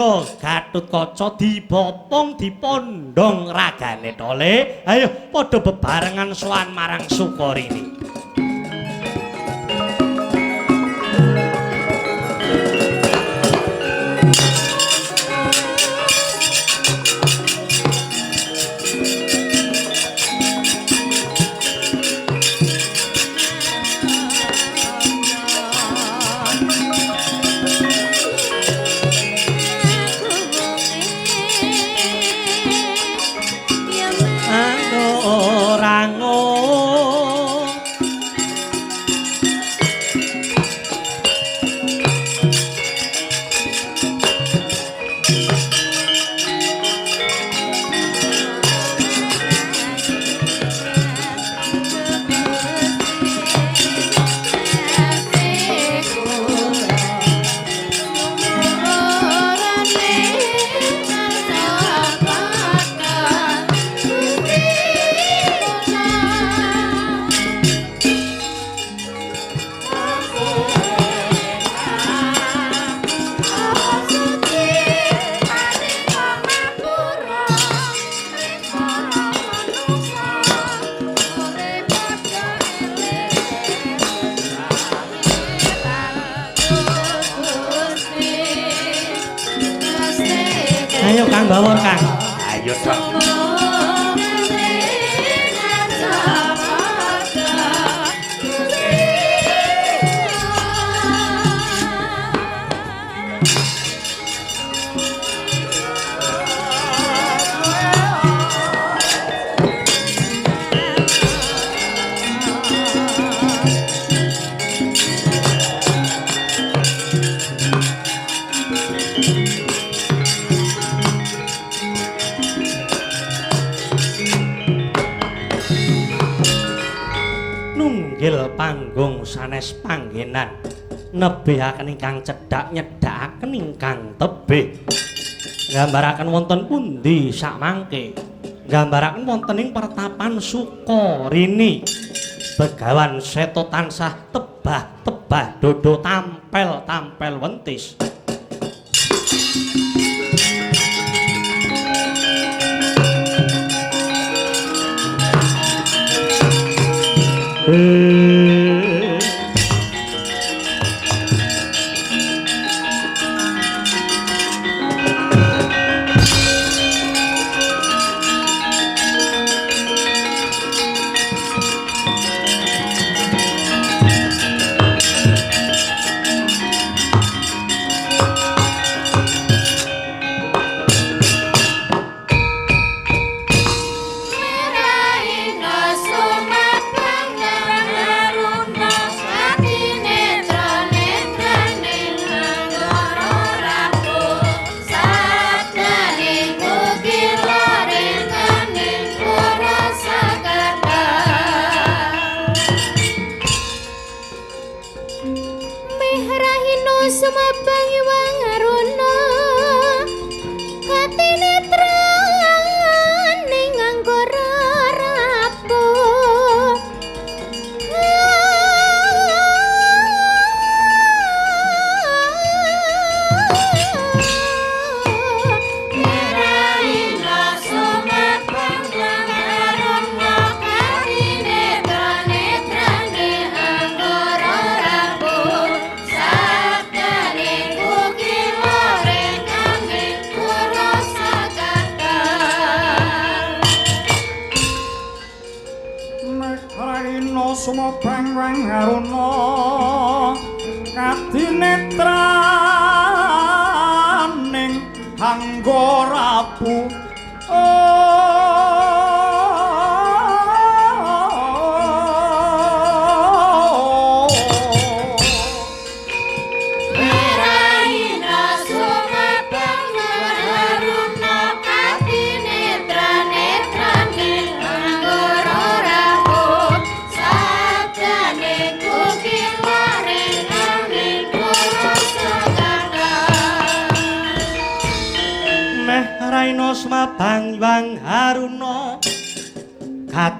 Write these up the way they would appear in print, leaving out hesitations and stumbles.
Gatotkaca dibopong dipondhong ragane tole. Ayo padha bebarengan sowan marang Sukarini. Ayo Kang Bawor Kang. Ayo Kang. Panggung sanes panggenan nebihaken ingkang cedhak nyedhakaken ingkang tebih nggambaraken wonten pundi sakmangke nggambaraken wonten ing pertapan Sukarini begawan seta tansah tebah-tebah dodo tampel-tampel wentis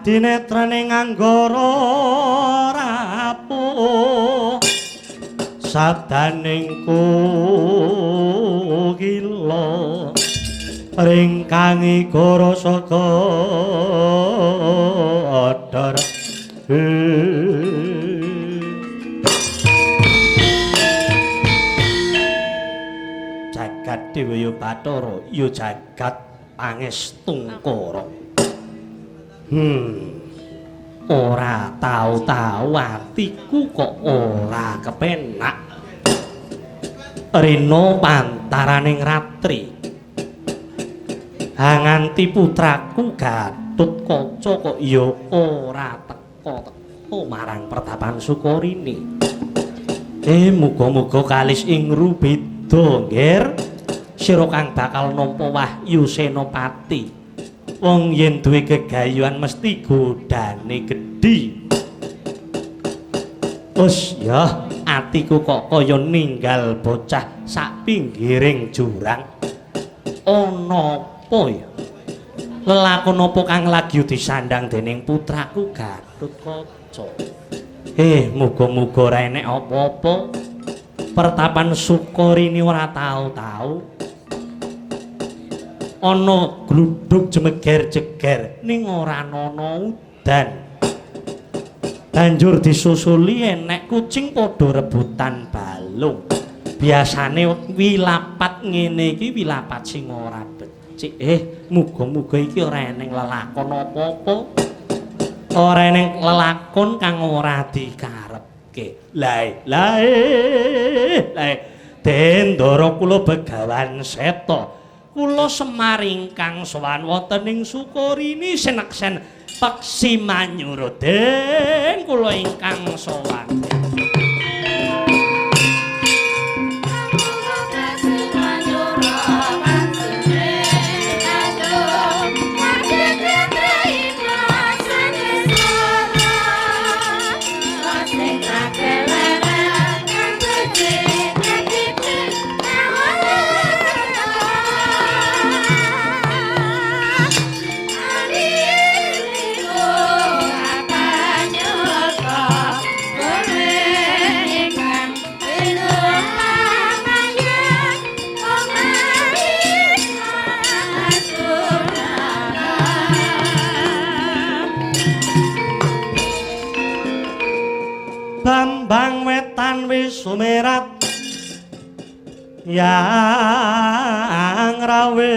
Dinetrane nganggara rapuh sabdaning kukila ringkangi goro saka adar jagat Dewa Bathara ya jagat pangestungkara ora tau-tau atiku kok ora kepenak rena pantaraning ratri nganti putraku Gatotkaca kok ya ora teka-teka marang pertapan Sukorini muga-muga kalis ing rubeda nggir sira kang bakal nampa wahyu senopati wong yen duwe gegayuhan mesti godane gedhi. Wes ya, atiku kok kaya ninggal bocah sak pinggiring jurang. Ana apa ya? Lelakon apa kang lagi disandang dening putraku Gatotkaca? Muga-muga ora enek apa-apa. Pertapan Sukorini ora tau-tau ana gluduk jemeger-jeger ning ora ana udan. Banjur disusuli enek kucing padha rebutan balung. Biasane wilapat ngene iki wilapat sing ora becik. Muga-muga iki ora eneng lelakon apa-apa. Ora eneng lelakon kang ora dikarepke. Lae Dendara kula Begawan Seta. Kula Semar ingkang sowan wonten ing Sukorini sineksen peksi manyuruden kula ingkang sowan. Bambang wetan wis sumerat yang rawe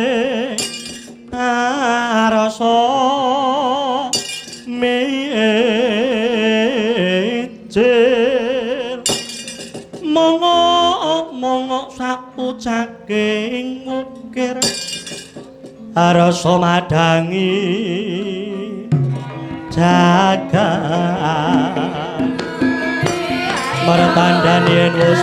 rasa mecil mongok sapucaking ukir rasa madangi jagat martandan yen wis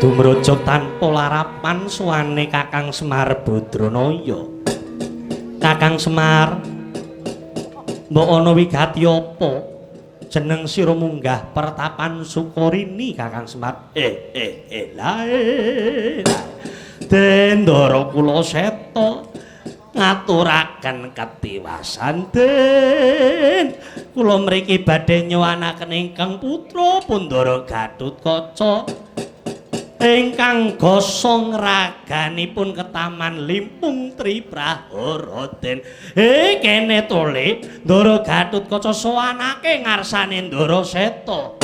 dumrujug tanpa larapan suwane Kakang Semar Badranaya. Kakang Semar, mbok ana wigati apa jeneng sira munggah pertapan Sukorini Kakang Semar? Dendara kula Seta ngaturaken ketiwasan den kula mriki badhe nyowanaken ingkang putra Pandhara Gatotkaca ingkang gosong raganipun ketaman Limpung Triprahara den. Kene tole Ndara Gatotkaca sowanake ngarsane Ndara Seta.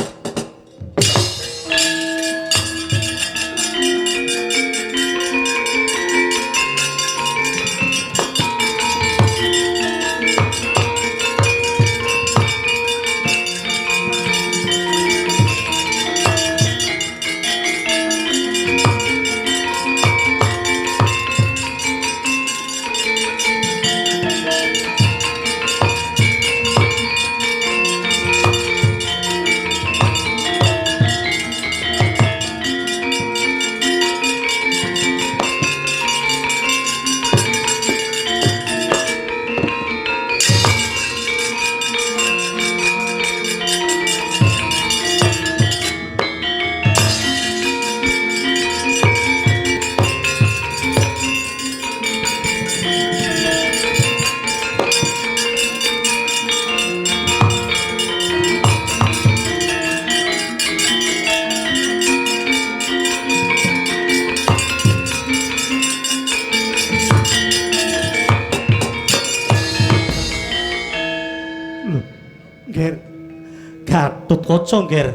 Gatotkaca, Nger.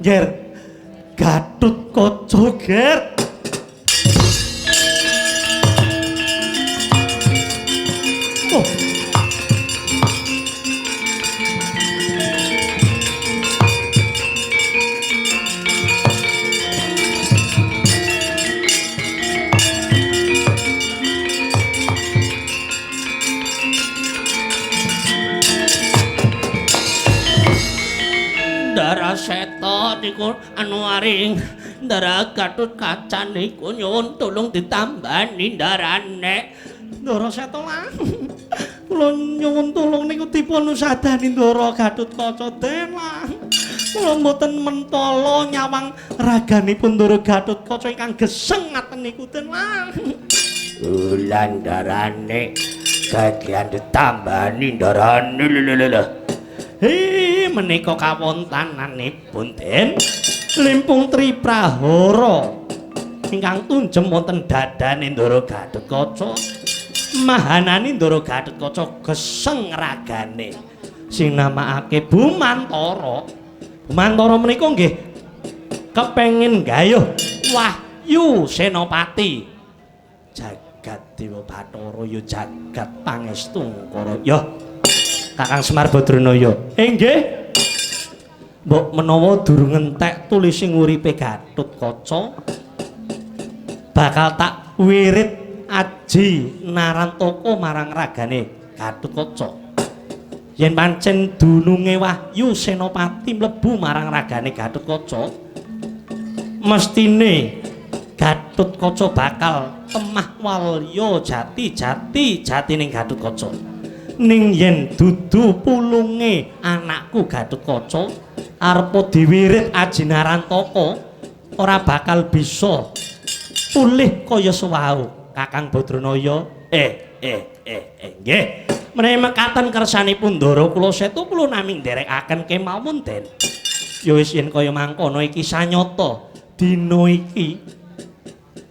Nger. Gatotkaca, Nger. Oh. Ndara Seta niku anu aring Ndara Gatotkaca niku nyuwun tulung ditambani ndarane. Ndara Seta lah. Kula nyuwun tulung niku dipun usadani Ndara Gatotkaca den lah. Kula mboten mentala nyawang raganipun Ndara Gatotkaca ingkang geseng ngaten niku den lah. Ulan ndarane kagian ditambani ndarane lho. Menika kawontenanipun Den Limpung Triprahara ingkang tunjem wonten dadane Ndara Gatotkaca. Mahanane Ndara Gatotkaca geseng ragane sinamakake Bumantara. Bumantara menika nggih kepengin gayuh Wahyu Senopati. Jagat Dewa Bathara ya jagat pangestungkara. Ya Kakang Semar Badranaya. Nggih. Mbok menawa durung entek tulising uripe Gatotkaca bakal tak wirid aji narantaka marang ragane Gatotkaca. Yen pancen dununge Wahyu Senopati mlebu marang ragane Gatotkaca, mestine Gatotkaca bakal temah walya jati jatining Gatotkaca. Ning yen dudu pulunge anakku Gatotkaca arep diwirit aji narantaka ora bakal bisa pulih kaya sewau. Kakang Badranaya nggih menawi mekaten kersanipun Ndara kula Seta kula nami nderekaken kemawon Den. Ya wis yen kaya mangkono iki sanyata dina iki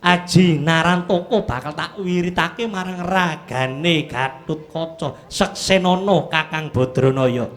aji narantaka bakal tak wiritake marang ragane Gatotkaca. Seksenana Kakang Badranaya.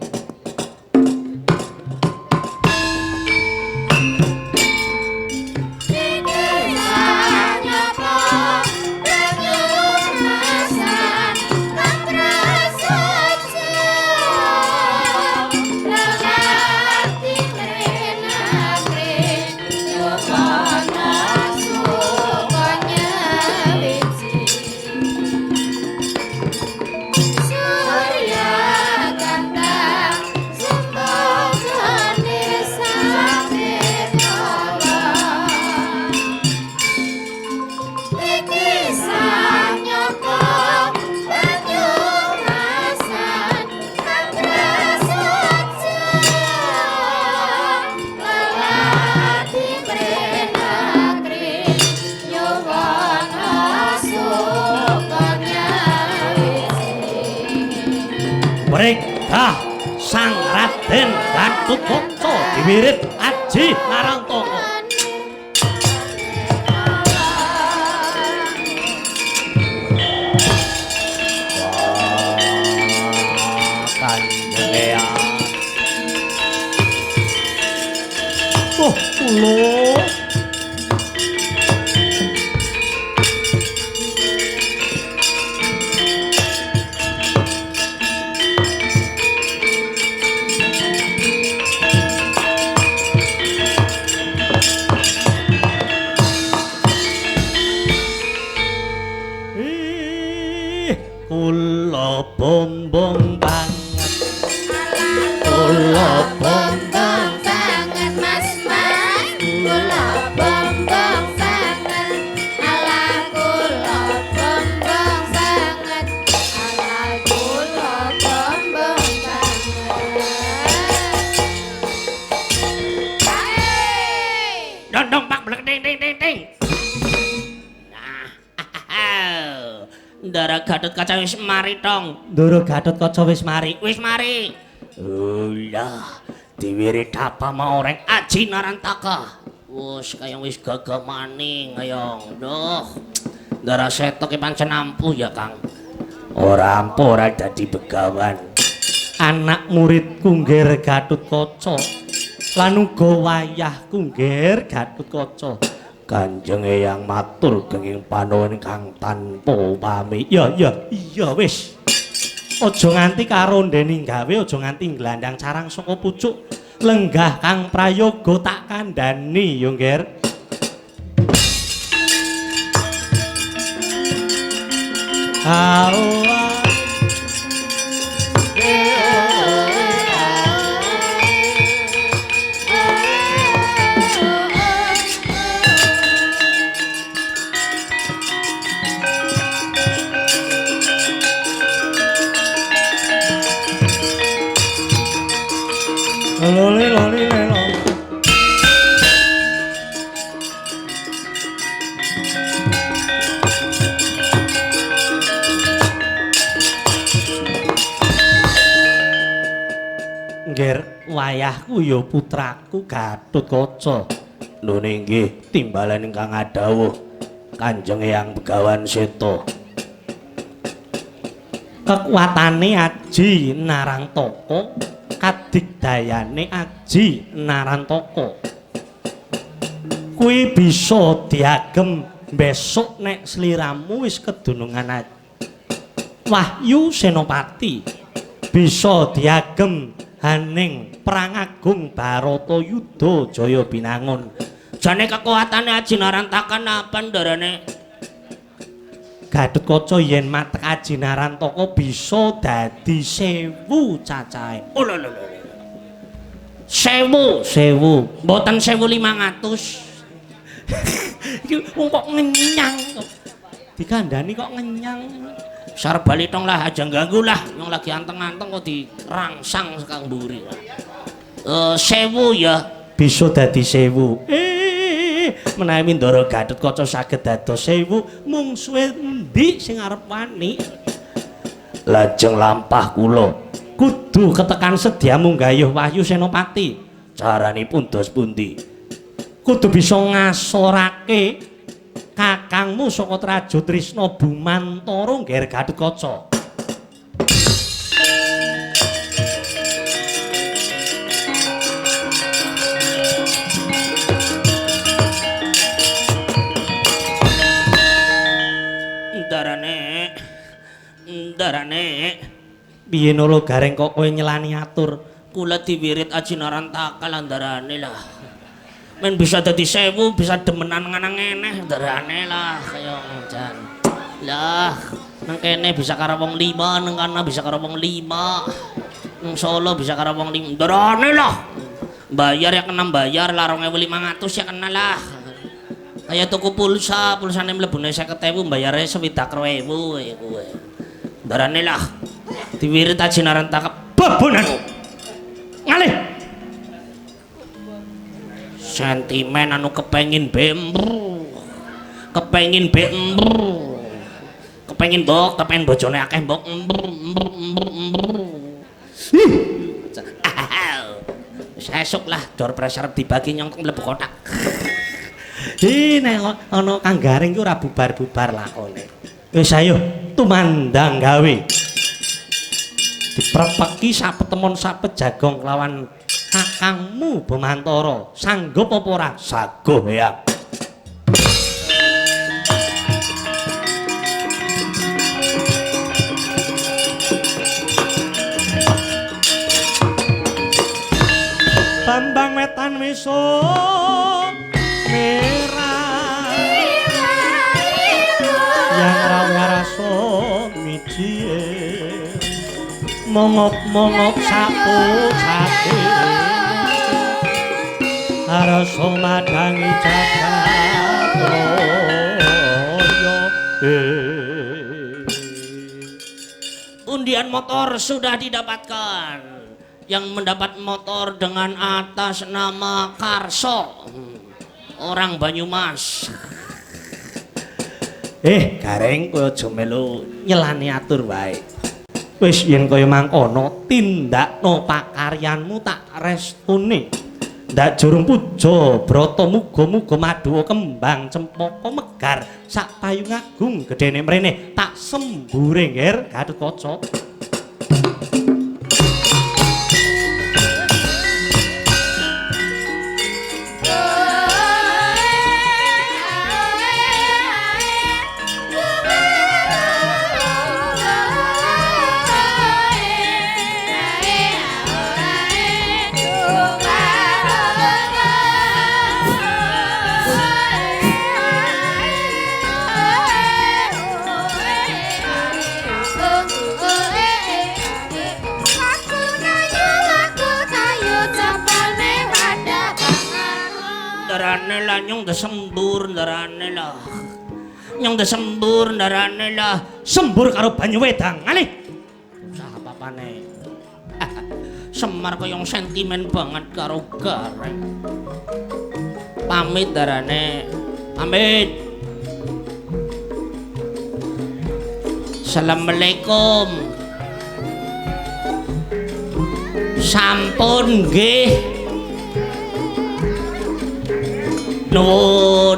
Mereka sang Raden Gatotkaca diwirit aji narantaka. Kanjenengan. Oh, kula bombong banget, kula bombong banget mas, kula bombong banget, ala kula bombong banget, ala kula bombong banget. Dondong pak blek ding ding ding ding. Ndara Gatotkaca wis mari tong. Ndara Gatotkaca wis mari. Wis mari. Ulah diwirit apa mau reng aji narantaka. Wus kaya wis gagah maning kayong. Duh. Ndara Seta ki pancen ampuh ya Kang. ora ampuh ora dadi begawan. anak muridku nggih Gatotkaca lan uga wayahku nggih Gatotkaca. Kanjeng Eyang matur kenging panuwun kang tanpa pamit. Iya wis. Aja nganti karondene gawe, aja nganti nglandang carang saka pucuk. Lenggah Kang Prayoga tak kandhani yo nggih. Loli lelo. Nggih, wayahku ya putraku Gatotkaca. Lho nggih, timbalan ingkang adawuh Kanjeng Eyang Begawan Seta. Kekuatane Aji Narantaka, kadigdayane Aji Narantaka. Kuwi bisa diagem besok nek sliramu wis kedunungan Wahyu Senopati. Bisa diagem haning Perang Agung Baratayuda Jaya Binangun. Jane kekuatane Aji Narantaka napa ndarane? Gatotkaca yen matek Aji Narantaka bisa dadi 1000 cacahe. Oh lho. 1000, mboten 1500. Iki wong kok ngenyang kok. Dikandani kok ngenyang. Sar balitong lah aja ganggu lah, yang lagi anteng-anteng kok dirangsang sekang mburi. 1000 ya. Bisa dadi 1000. Menawi Ndara Gatotkaca saged dados 1000, mung suwe endi sing arep wani? Lajeng lampah kula Kudu ketekan sedya munggayuh Wahyu Senopati. caranipun dos pundi? Kudu bisa ngasorake kakangmu saka Trajo Trisna Bumantara ngger Gatotkaca. Darane Piye nolo Gareng kok kowe nyelani atur? kula diwirit Aji Narantaka lan darane lah. Men bisa dadi 1000, bisa demenan nganang eneh darane lah kaya jan. Lah, nang kene bisa karo wong 5, nang kana bisa karo wong 5. Nang Solo bisa karo wong 5. Darane lah. Bayar ya kena bayar lah 2500 ya kena lah. Kaya tuku pulsane mlebune 50.000 bayare 70.000 kaya kowe. Darane lah. Diwirit Aji Narantaka babonanmu. Ngalih. Sentimen anu kepengin bembru. Kepengin bembru. Kepengin bojone akeh mbok embru. Sesuk lah dor pressure dibagi nyong mlebu kotak. Nek ana Kang Gareng ki ora bubar-bubar lakone. Wis ayo tumandang gawe. Diprepeki sapetemon sapejagong lawan kakangmu Bumantara. Sanggup apa ora? Saguh ya. Bambang Wetan Wiso merah yang rawe rasa mijie mongop-mongop sapu sate rasa madangi jagat raya. Undian motor sudah didapatkan. Yang mendapat motor dengan atas nama Karso, orang Banyumas. Gareng kowe aja melu nyelani atur wae. Wis yen kaya mangkono tindakno pakaryanmu tak restune. Ndak jurung puja brata muga-muga maduwa kembang cempaka megar sak payung agung gedene mrene tak sembure ngger Gatotkaca. darane lah nyong desembur darane lah. Nyong desembur darane lah. Sembur karo banyu wedang. Ngalih. Usah apa-apane. Semar kaya sentimen banget karo Gareng. Pamit darane. Pamit. Assalamualaikum. Sampun nggih. Nuwun.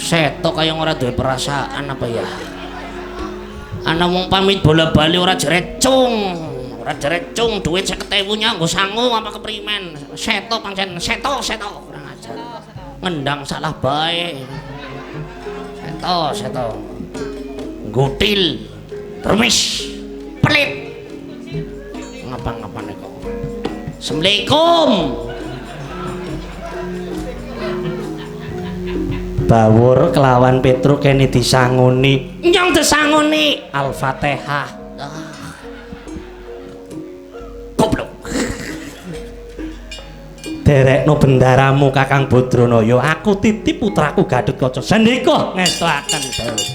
Setok kaya ora duwe perasaan apa ya? Ana wong pamit bola-bali ora jerecung. Ora jerecung duit 50.000 nganggo sangu apa keprimen. Setok pancen setok kurang ajar. Ngendang salah bae. Setok. Gutil. Termis. Pelit. Ngapa-ngapane kok. Assalamualaikum. Bawur kelawan Petruk kene disangoni. Nyong disangoni. Al-Fatihah. Goblok. Derekno bendaramu Kakang Badranaya. Aku titip putraku Gatotkaca. Sandika ngestoaken Daud.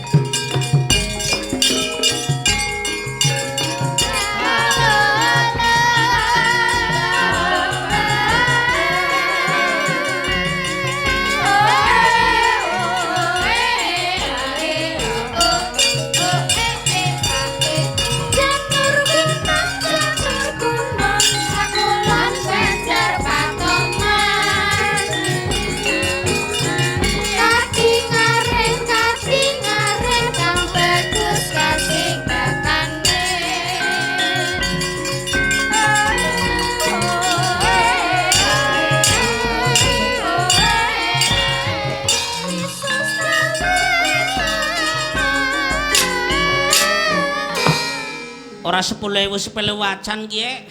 Ora 10.000 sepele wacan kiye.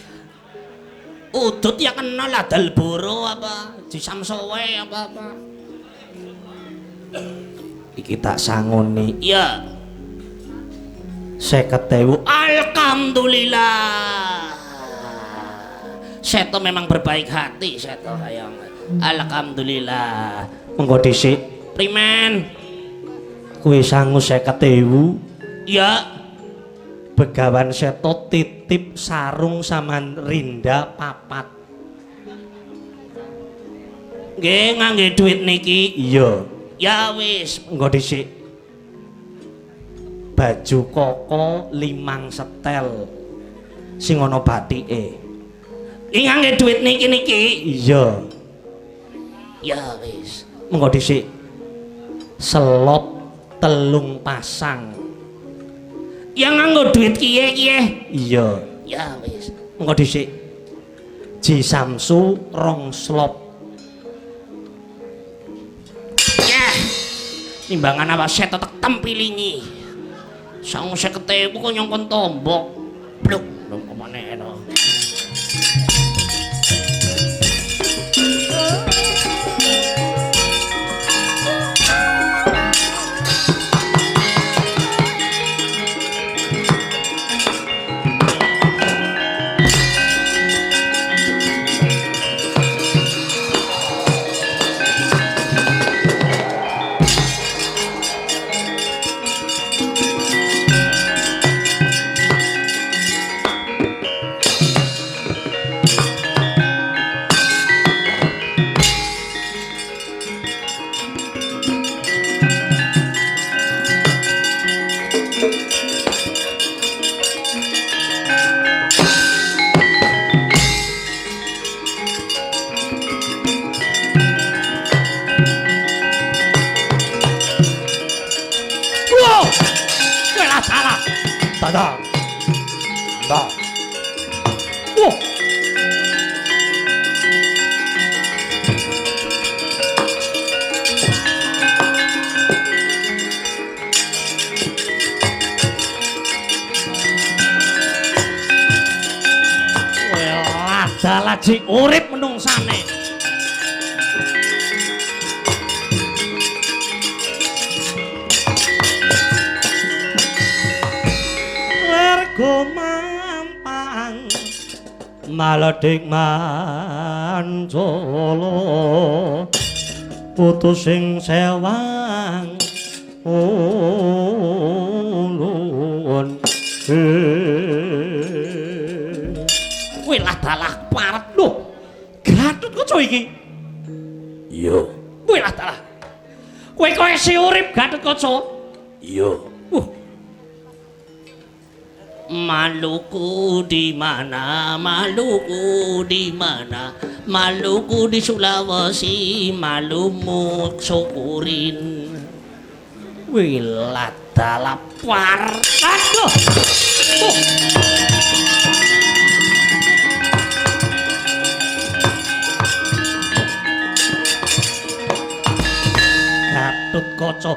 Udut ya kena ladal boro apa disamsowe apa-apa. Iki tak sangoni. Iya. 50.000. Alhamdulillah. Seto memang berbaik hati Seto hayang. Alhamdulillah. Mengko dhisik Primen. kowe sangu 50.000. Ya. Begawan Seto titip sarung saman rinda papat. Nggih ngangge duit niki. Iya. Ya wis. Engko dhisik baju koko 5 setel sing ana batike. Iki ngangge duit niki. Iya. Ya wis. Engko dhisik selop 3 pasang. Yang nganggo duit kiye. Iya. Ya wis. Engko dhisik Ji Samsu 2 slop. Ya. Timbangan apa Seto tek tempilingi. 50.000 kok nyongkon tombok. Bluk. Kemana no. Dah. Wah. Wah, dalah jik urip menungsane. Lergo mampang Maledhik Mancala putus sing sewang ulun kowe lah dalah parek lho Gatotkaca iki Iya kowe lah dalah kowe kok isih urip Gatotkaca iya Maluku di mana? Maluku di mana? Maluku di Sulawesi, malumu syukurin. wilat dalapar aduh Gatotkaca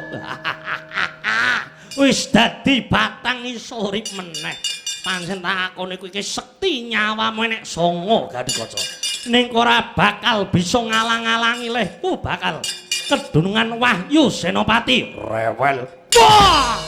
wis dadi batang iso urip meneh pancen takone kowe iki sekti nyawamu nek songo Gatotkaca ning ora bakal bisa ngalang-alangi lehku bakal kedunungan Wahyu Senopati rewel wah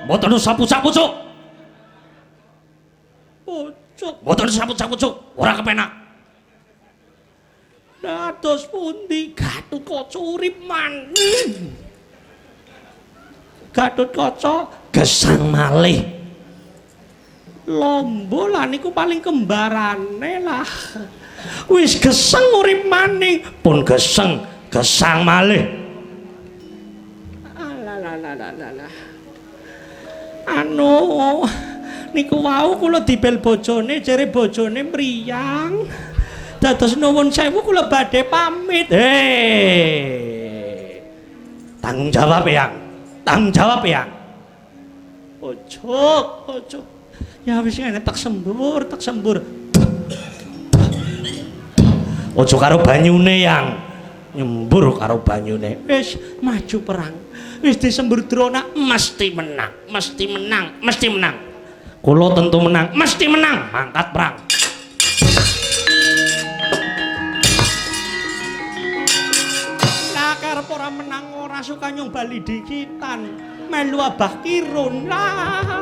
Mboten sapu-sapu, Cuk. Mboten sapu-sapu, ora kepenak. Dados pundi Gatotkaca urip maning? Gatotkaca gesang malih. Lombo lah niku paling kembarane lah. Wis geseng urip maning, pun geseng gesang malih. Alah. Anu niku wau kula dibel bojone jere bojone mriyang dados nuwun sewu kula badhe pamit tanggung jawab yang ojo ya wis ngene tak sembur ojo karo banyune yang nyembur karo banyune wis maju perang wis disembur drona mesti menang kula tentu menang mesti menang mangkat perang karep ora menang ora suka nyombali dikitan melu Abah Kirun lah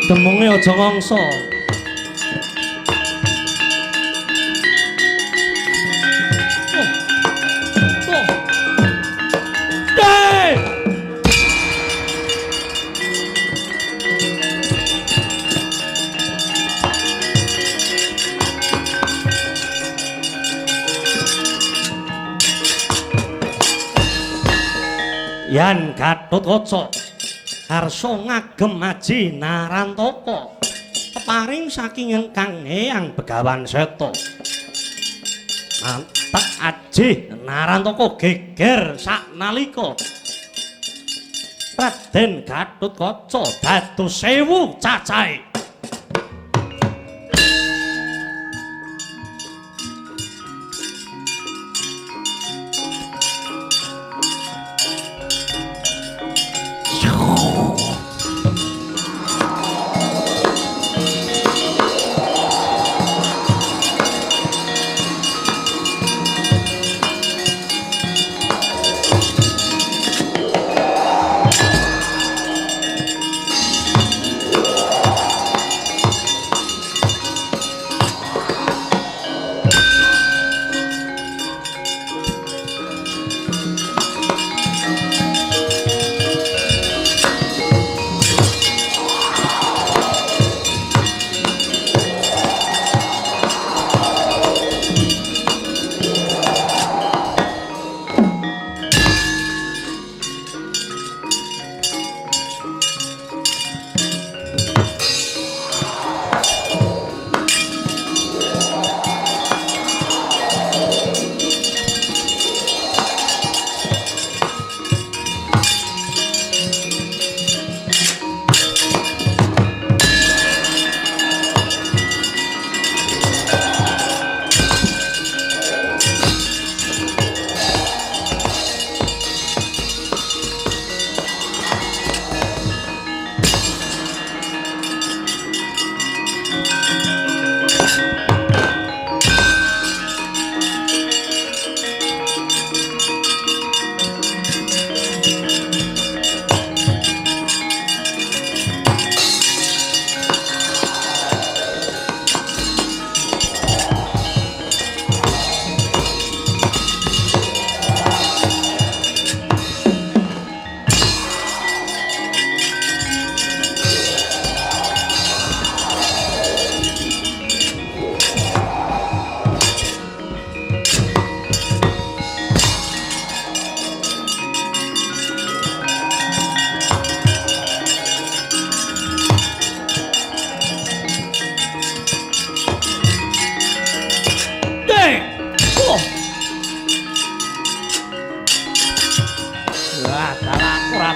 Demunge aja ngongso. Yan Gatotkaca harsa ngagem aji Narantaka peparing saking ingkang Hyang Begawan Seta mantek aji Narantaka geger saknalika Raden Gatotkaca dados 1000 cacahe.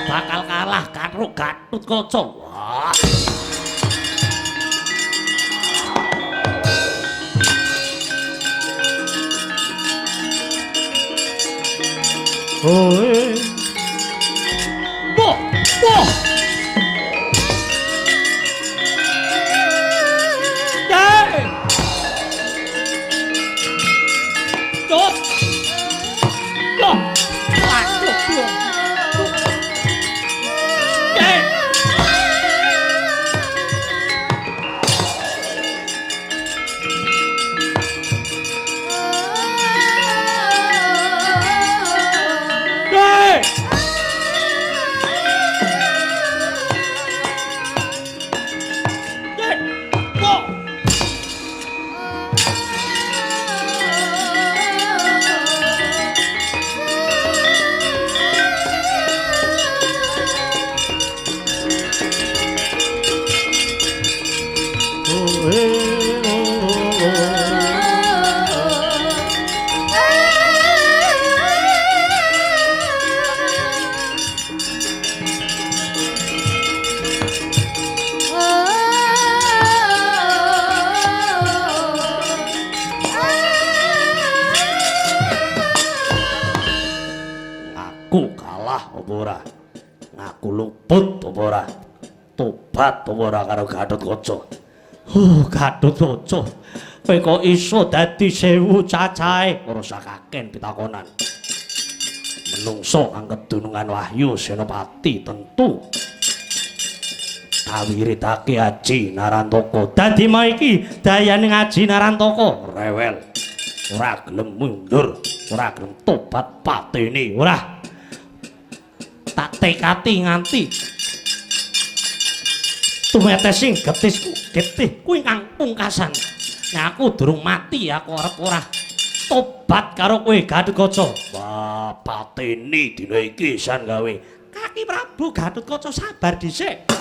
Bakal kalah karo Gatotkaca. Wah. Oe. Boh, boh. Dai. Tot. Boh. Waduh, boh. Ngaku luput apa ora? Tobat apa ora karo Gatotkaca? Gatotkaca, kowe kok iso dadi 1000 cacahe? Ora sakaken pitakonan. Menungso kang kedunungan wahyu Senopati tentu kawiritake Aji Narantaka. Dadi mau iki dayane Aji Narantaka rewel. Ora gelem mundur, ora gelem tobat patene, ora. Tak tekati nganti tumetesing getisku, getih kuwi kang pungkasan. Nek aku durung mati aku arep ora tobat karo kowe Gatotkaca. Wah, patene dina iki san gawe. Kaki Prabu Gatotkaca sabar dhisik.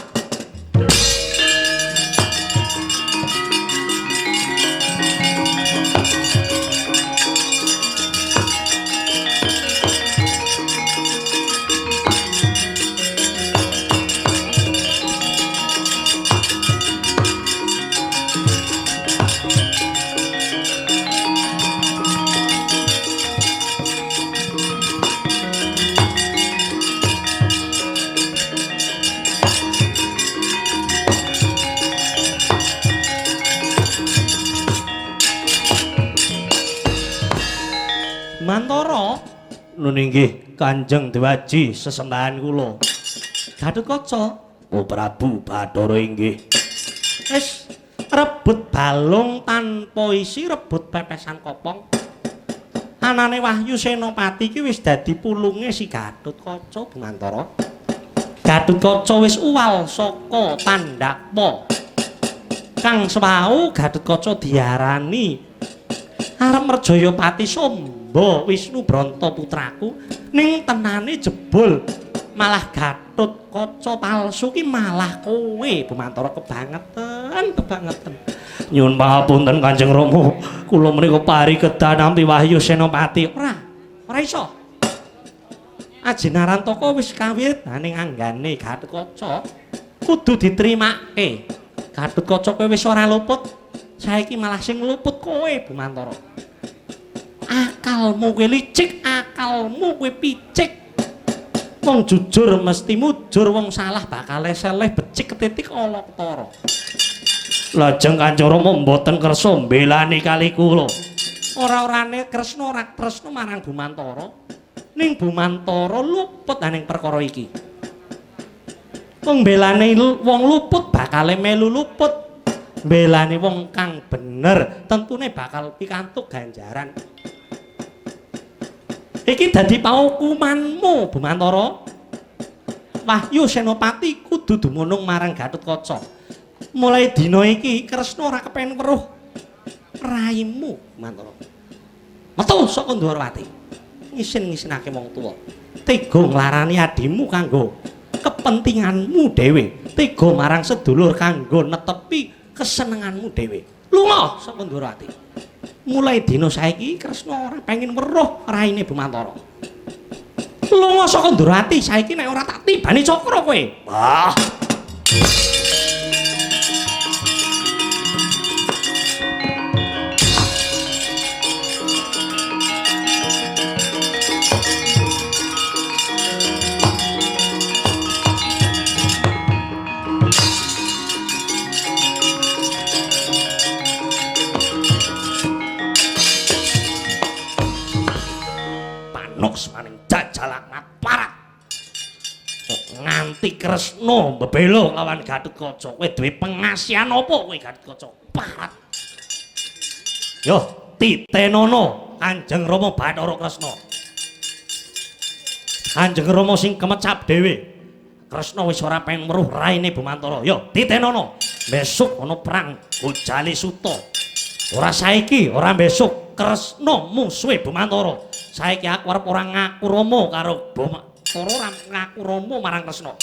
Mantara nun inggih Kanjeng Dewaji sesembahan kula. Gatotkaca, Oh Prabu Bathara inggih. Wis rebut balung tanpa isi, rebut pepesan kopong. Anane Wahyu Senopati iki wis dadi pulunge si Gatotkaca, Bumantara. Gatotkaca wis uwal saka Tandakpa. Kang sewau Gatotkaca diarani arep merjaya pati Samba Wisnu Branta putraku, ning tenane jebul malah Gatotkaca palsu ki malah kowe Bumantara kebangetan. Nyuwun pangapunten Kanjeng Rama, kula menika parikedan nampi Wahyu Senopati. Ora iso. Aji Narantaka wis kawit ning anggane Gatotkaca kudu ditrimake. Gatotkaca kowe wis ora luput, saiki malah sing luput kowe Bumantara. Akalmu kowe licik, akalmu kowe picik. Wong jujur mesti mujur, wong salah bakal seleh becik ketitik Alakatara. Lajeng Kanjeng Rama mboten kersa mbelani kali kula. Ora-orane Kresna ora tresna marang Bumantara, ning Bumantara luput ning perkara iki. Wong mbelane wong luput bakal melu luput. Mbelane wong kang bener tentune bakal pikantuk ganjaran. Iki dadi paukumanmu Bumantara. Wahyu Senopati kudu dumunung marang Gatotkaca. Mulai dina iki Kresna ora kepen weruh raimu Bumantara. Metu saka Ndwarawati. Ngisin-ngisinake wong tuwa. Tega nglarani adimu kanggo kepentinganmu dhewe. Tega marang sedulur kanggo netepi kesenenganmu dhewe. Lunga saka Ndwarawati. Mulai dina saiki Kresna ora pengin weruh raine Bumantara. Lunga saka Ndwarawati saiki nek ora tak tibani cakra kowe. Wah. Maning jajalaknat parat nganti Kresna mbebela lawan Gatotkaca. Kowe duwe pengasihan apa kowe Gatotkaca? Parat. Yo titenono Kanjeng Rama Bathara Kresna. Kanjeng Rama sing kemecap dhewe. Kresna wis ora pengen weruh raine Bumantara. Yo titenono. Besok ana perang Gojali Suta. Ora saiki, ora besok. Kresna musuhe Bumantara. Saiki aku arep ora ngaku Rama karo Bumantara, ora ngaku Rama marang Kresna.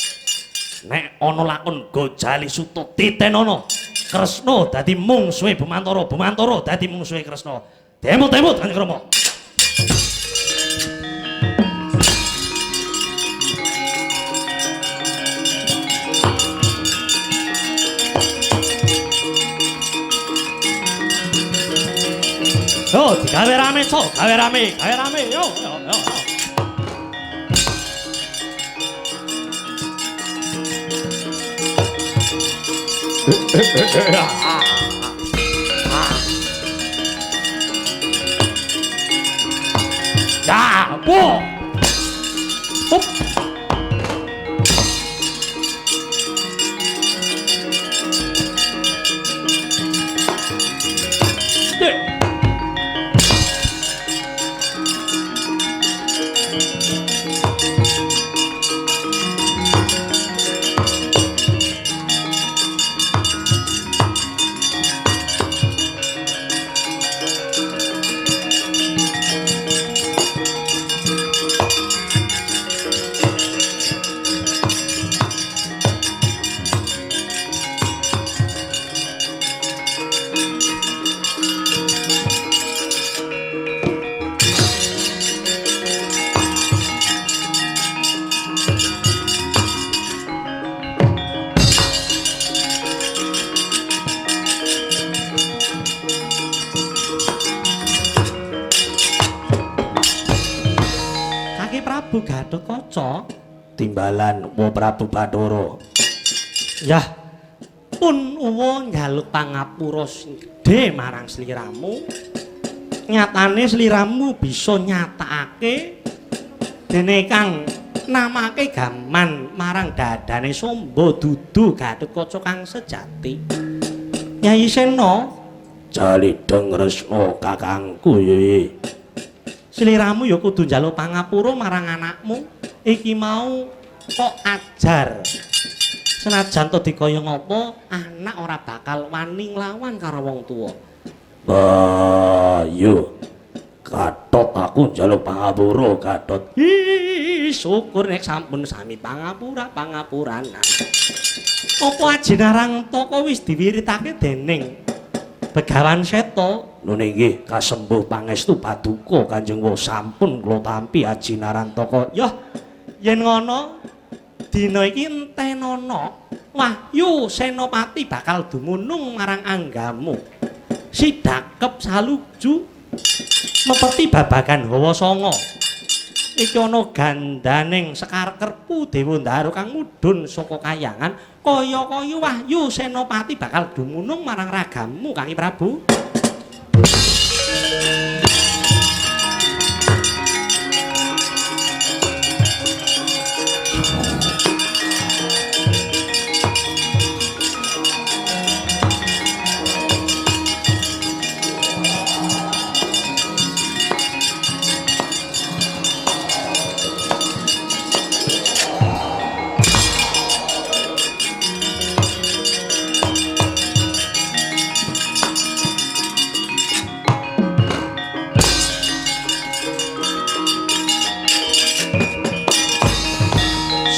Nek ana lakon Gojali Suta titenono Kresna dadi mungsuhe Bumantara, Bumantara dadi mungsuhe Kresna. Demut-demut Kanjeng Rama. Yo, gawe rame, Cok. Gawe rame. Yo. Ya, po. Hop. Kaki Prabu Gatotkaca Timbalan Uwa Prabu Bathara. yah pun uwa njaluk pangapura sing gedhe marang sliramu. Nyatane sliramu bisa nyatakake dene kang namake gaman marang dadane Samba dudu Gatotkaca kang sejati. Nyai Sena, Jalideng Resna kakangku ye. sliramu ya kudu njaluk pangapura marang anakmu. Iki mau kok ajar. Senajan to dikaya ngapa, anak ora bakal wani nglawan karo wong tuwa. Bayu. Gatot aku njaluk pangapura, Gatot. Hi, syukur nek sampun sami pangapuranan. Apa ajinarang toko wis diwiritake dening Begawan Seta? Nune nggih kasembuh pangestu paduka Kanjeng Wa sampun kula tampi Ajinarantaka. Yah, yen ngono dina iki entenana Wahyu Senopati bakal dumunung marang anggamu. Sidakep saluju mepeti babagan Hawa Sanga. Iki ana gandaning Sekar Kerpu Dewa Ndaru kang mudhun saka kayangan, kaya-kaya Wahyu Senopati bakal dumunung marang ragamu, Kang Prabu.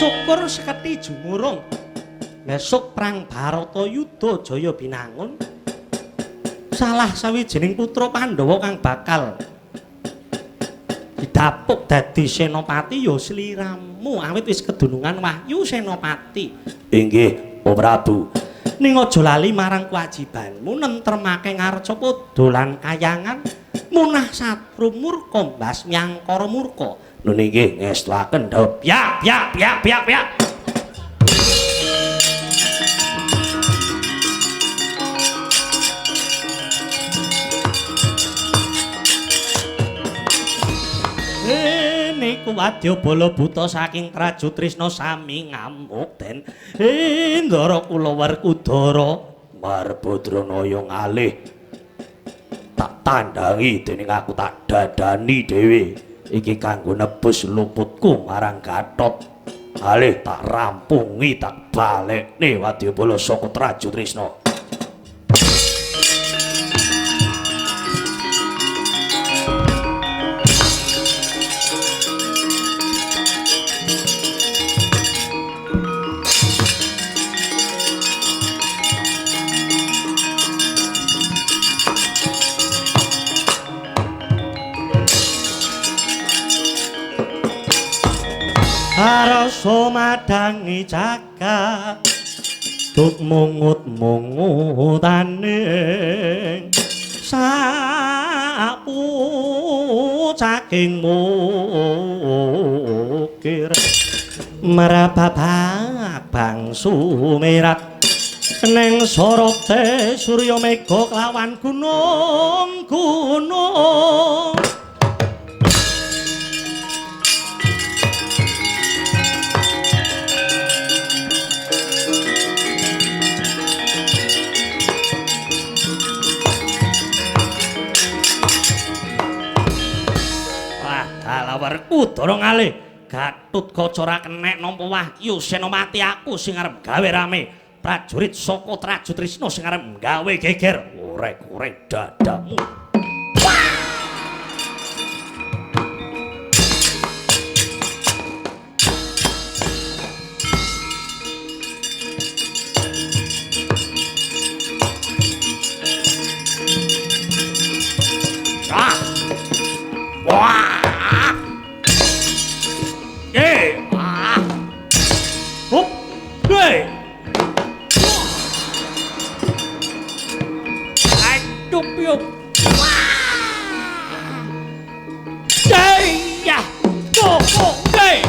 Syukur seketi jumurung besok perang Baratayuda jaya binangun. Salah sawijining putra Pandhawa kang bakal didapuk dadi senopati ya sliramu, awit wis kedunungan Wahyu Senopati. Inggih, O Prabu. Ning aja lali marang kewajibanmu nentremake ngarca dolan kayangan munah satru murka mbasmi angkara murka. Nune nggih ngestuaken dawuh. Piak piak piak piak piak. Niku wadyabala buta saking Praja Trisna sami ngamuk den. Ndara kula Werkudara Marbodranaya ngalih tak tandangi dening aku tak dadani dhewe. Iki kanggo nebus luputku marang Gatot. Alih tak rampungi tak balekne wadyabala saka Praja Trisna. Rasa madangi jagat tut mungut-mungutaning sapu caking mukir merababak bang sumirat neng sorote surya mega klawan gunung-gunung. Kulawar Udara ngalih Gatotkaca ora kenek nampa wahyu Senopati aku sing arep gawe rame prajurit saka Traju Trisna sing arep gawe geger orek-orek dadamu. Wah! Hup! Hey! Aduh, piup! Ya! Go! Hey!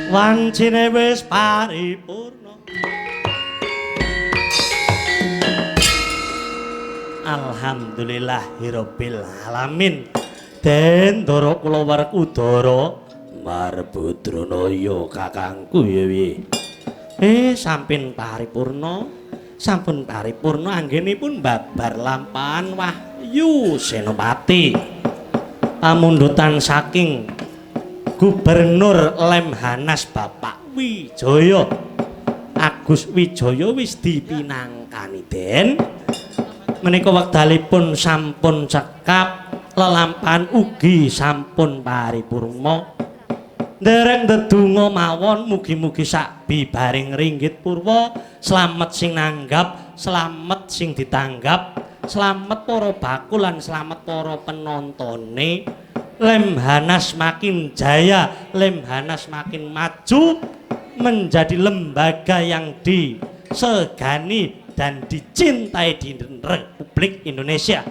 Wancine wis paripurna. Alhamdulillahirabbil alamin. Den Ndara Kulawar Udara Marbudranaya kakangku ya piye. Sampun paripurna. Sampun paripurna anggenipun babar lampahan wahyu Senopati. Pamundutan saking Gubernur Lemhanas Bapak Wijaya Agus Wijaya wis dipinangkani Den menika wekdalipun sampun cekap lelampahan ugi sampun paripurna ndereng ndedonga mawon mugi-mugi sak bibaring ringgit purwa slamet sing nanggap slamet sing ditanggap slamet para bakul lan slamet para penontone Lemhanas makin jaya, Lemhanas makin maju menjadi lembaga yang disegani dan dicintai di Republik Indonesia.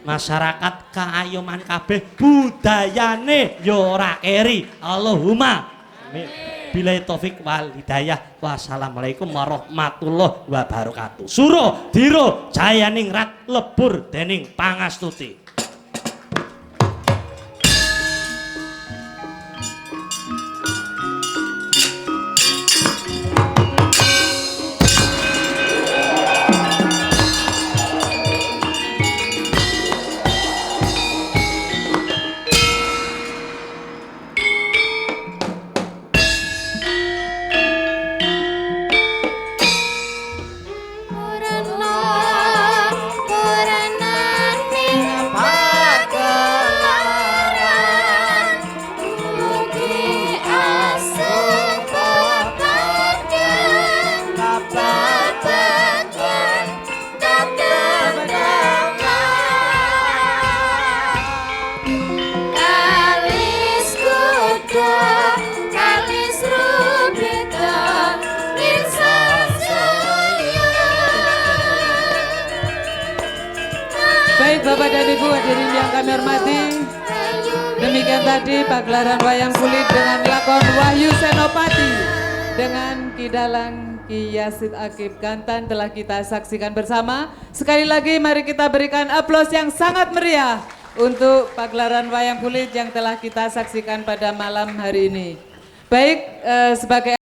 Masyarakat kaayoman kabeh budayane yo ora keri. Allahumma billahi taufik wal hidayah. Wassalamualaikum warahmatullahi wabarakatuh. Suro dira jayaning rat lebur dening pangastuti. Bapak dan Ibu hadirin yang kami hormati, demikian tadi pagelaran wayang kulit dengan lakon Wahyu Senopati dengan kidalang Ki Yasid Akib Gantan telah kita saksikan bersama. Sekali lagi mari kita berikan aplaus yang sangat meriah untuk pagelaran wayang kulit yang telah kita saksikan pada malam hari ini. Baik, sebagai